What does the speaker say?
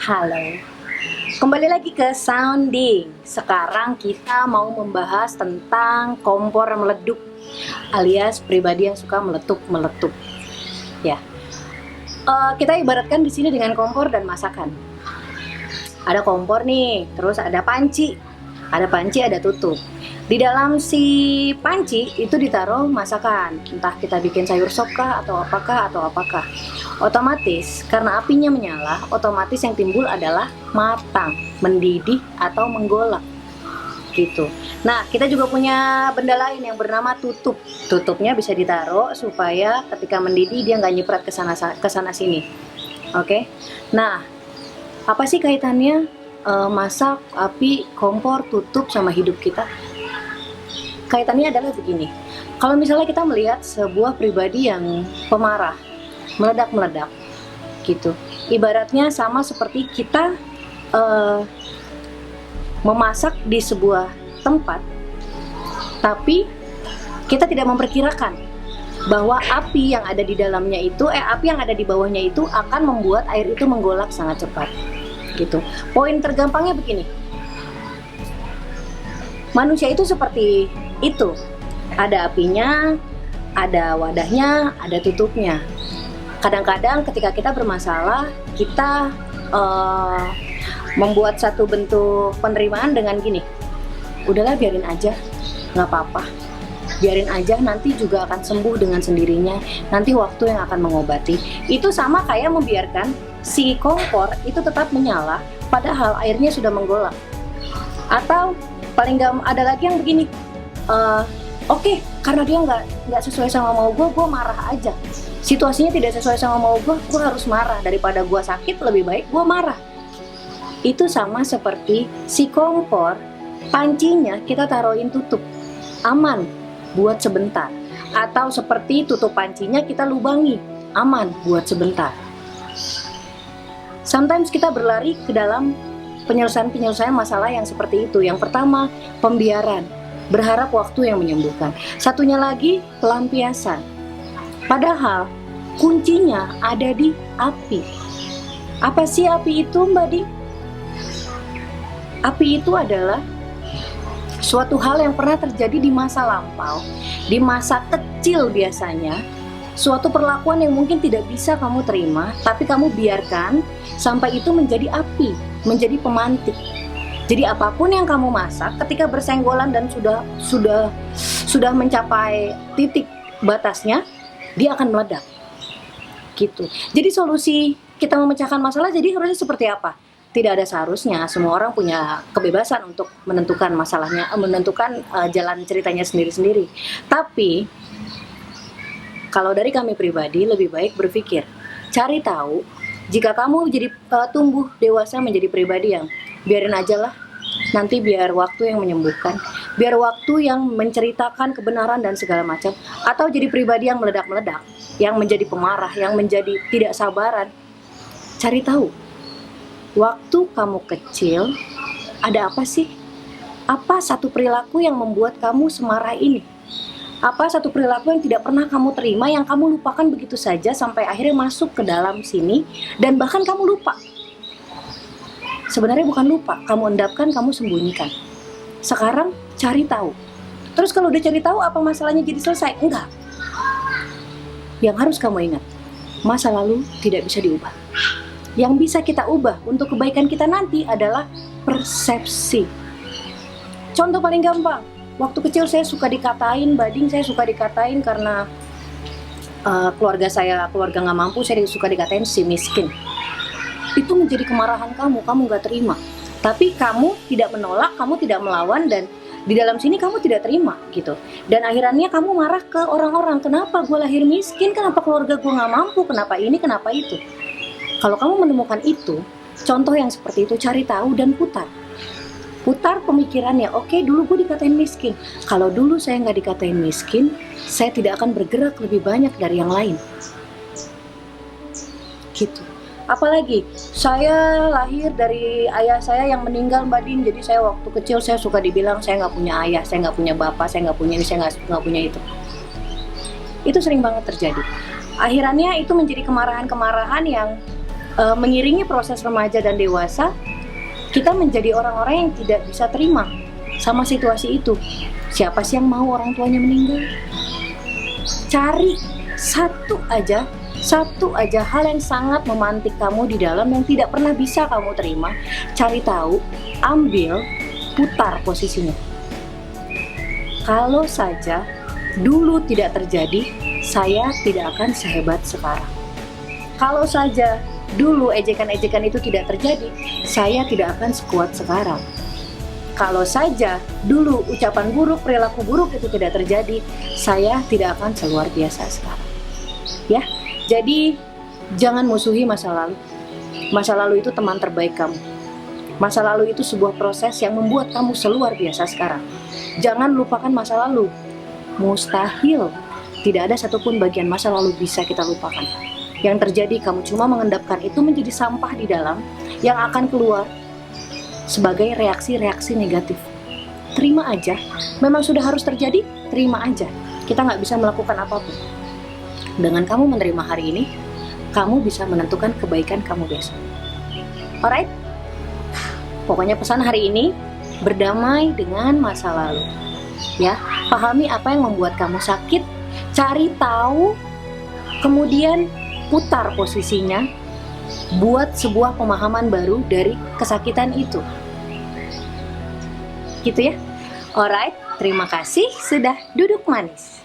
Halo, kembali lagi ke Sounding. Sekarang kita mau membahas tentang kompor meleduk alias pribadi yang suka meletup-meletup. Ya, kita ibaratkan di sini dengan kompor dan masakan. Ada kompor nih, terus ada panci, ada tutup. Di dalam si panci itu ditaruh masakan, entah kita bikin sayur sop kah atau apakah. Otomatis karena apinya menyala, otomatis yang timbul adalah matang, mendidih atau menggolak gitu. Nah, kita juga punya benda lain yang bernama tutup. Tutupnya bisa ditaruh supaya ketika mendidih dia nggak nyiprat ke sana sini. Oke. Nah, apa sih kaitannya masak, api, kompor, tutup sama hidup kita? Kaitannya adalah begini. Kalau misalnya kita melihat sebuah pribadi yang pemarah, meledak-meledak gitu. Ibaratnya sama seperti kita memasak di sebuah tempat, tapi kita tidak memperkirakan bahwa api yang ada di dalamnya itu, api yang ada di bawahnya itu akan membuat air itu menggolak sangat cepat gitu. Poin tergampangnya begini. Manusia itu seperti itu. Ada apinya, ada wadahnya, ada tutupnya. Kadang-kadang ketika kita bermasalah, kita membuat satu bentuk penerimaan dengan gini, udahlah biarin aja, nggak apa-apa, biarin aja, nanti juga akan sembuh dengan sendirinya, nanti waktu yang akan mengobati. Itu sama kayak membiarkan si kompor itu tetap menyala padahal airnya sudah menggolak. Atau paling nggak ada lagi yang begini, oke, karena dia nggak sesuai sama mau gue marah aja. Situasinya tidak sesuai sama mau gue harus marah. Daripada gue sakit, lebih baik gue marah. Itu sama seperti si kompor, pancinya kita taruhin tutup, aman buat sebentar. Atau seperti tutup pancinya kita lubangi, aman buat sebentar. Sometimes kita berlari ke dalam penyelesaian masalah yang seperti itu. Yang pertama, pembiaran, berharap waktu yang menyembuhkan. Satunya lagi, pelampiasan. Padahal kuncinya ada di api. Apa sih api itu, Mbak Di? Api itu adalah suatu hal yang pernah terjadi di masa lampau, di masa kecil biasanya. Suatu perlakuan yang mungkin tidak bisa kamu terima, tapi kamu biarkan sampai itu menjadi api, menjadi pemantik. Jadi apapun yang kamu masak, ketika bersenggolan dan sudah mencapai titik batasnya, dia akan meledak. Gitu. Jadi solusi kita memecahkan masalah jadi harusnya seperti apa? Tidak ada seharusnya, semua orang punya kebebasan untuk menentukan masalahnya, menentukan jalan ceritanya sendiri-sendiri. Tapi kalau dari kami pribadi lebih baik berpikir, cari tahu. Jika kamu jadi tumbuh dewasa menjadi pribadi yang biarin aja lah, nanti biar waktu yang menyembuhkan, biar waktu yang menceritakan kebenaran dan segala macam. Atau jadi pribadi yang meledak-meledak, yang menjadi pemarah, yang menjadi tidak sabaran. Cari tahu, waktu kamu kecil ada apa sih? Apa satu perilaku yang membuat kamu semarah ini? Apa satu perilaku yang tidak pernah kamu terima, yang kamu lupakan begitu saja sampai akhirnya masuk ke dalam sini dan bahkan kamu lupa. Sebenarnya bukan lupa, kamu endapkan, kamu sembunyikan. Sekarang cari tahu. Terus kalau udah cari tahu, apa masalahnya jadi selesai? Enggak. Yang harus kamu ingat, masa lalu tidak bisa diubah. Yang bisa kita ubah untuk kebaikan kita nanti adalah persepsi. Contoh paling gampang, waktu kecil saya suka dikatain, Bading, saya suka dikatain karena keluarga nggak mampu, saya suka dikatain si miskin. Itu menjadi kemarahan kamu gak terima. Tapi kamu tidak menolak, kamu tidak melawan, dan di dalam sini kamu tidak terima gitu. Dan akhirnya kamu marah ke orang-orang, kenapa gue lahir miskin, kenapa keluarga gue gak mampu, kenapa ini, kenapa itu. Kalau kamu menemukan itu, contoh yang seperti itu, cari tahu dan putar pemikirannya. Oke, dulu gue dikatain miskin, kalau dulu saya gak dikatain miskin, saya tidak akan bergerak lebih banyak dari yang lain gitu. Apalagi saya lahir dari ayah saya yang meninggal, Mbak Din. Jadi saya waktu kecil saya suka dibilang saya nggak punya ayah, saya nggak punya bapak, saya nggak punya ini, saya nggak punya itu. Itu sering banget terjadi. Akhirnya itu menjadi kemarahan-kemarahan yang mengiringi proses remaja dan dewasa, kita menjadi orang-orang yang tidak bisa terima sama situasi itu. Siapa sih yang mau orang tuanya meninggal? Cari satu aja hal yang sangat memantik kamu di dalam yang tidak pernah bisa kamu terima. Cari tahu, ambil, putar posisinya. Kalau saja dulu tidak terjadi, saya tidak akan sehebat sekarang. Kalau saja dulu ejekan-ejekan itu tidak terjadi, saya tidak akan sekuat sekarang. Kalau saja dulu ucapan buruk, perilaku buruk itu tidak terjadi, saya tidak akan seluar biasa sekarang. Ya, jadi jangan musuhi masa lalu. Masa lalu itu teman terbaik kamu. Masa lalu itu sebuah proses yang membuat kamu seluar biasa sekarang. Jangan lupakan masa lalu. Mustahil, tidak ada satupun bagian masa lalu bisa kita lupakan. Yang terjadi, kamu cuma mengendapkan itu menjadi sampah di dalam yang akan keluar sebagai reaksi-reaksi negatif. Terima aja, memang sudah harus terjadi, terima aja. Kita nggak bisa melakukan apapun. Dengan kamu menerima hari ini, kamu bisa menentukan kebaikan kamu besok. Alright? Pokoknya pesan hari ini, berdamai dengan masa lalu. Ya, pahami apa yang membuat kamu sakit, cari tahu, kemudian putar posisinya, buat sebuah pemahaman baru dari kesakitan itu. Gitu ya. Alright, terima kasih sudah duduk manis.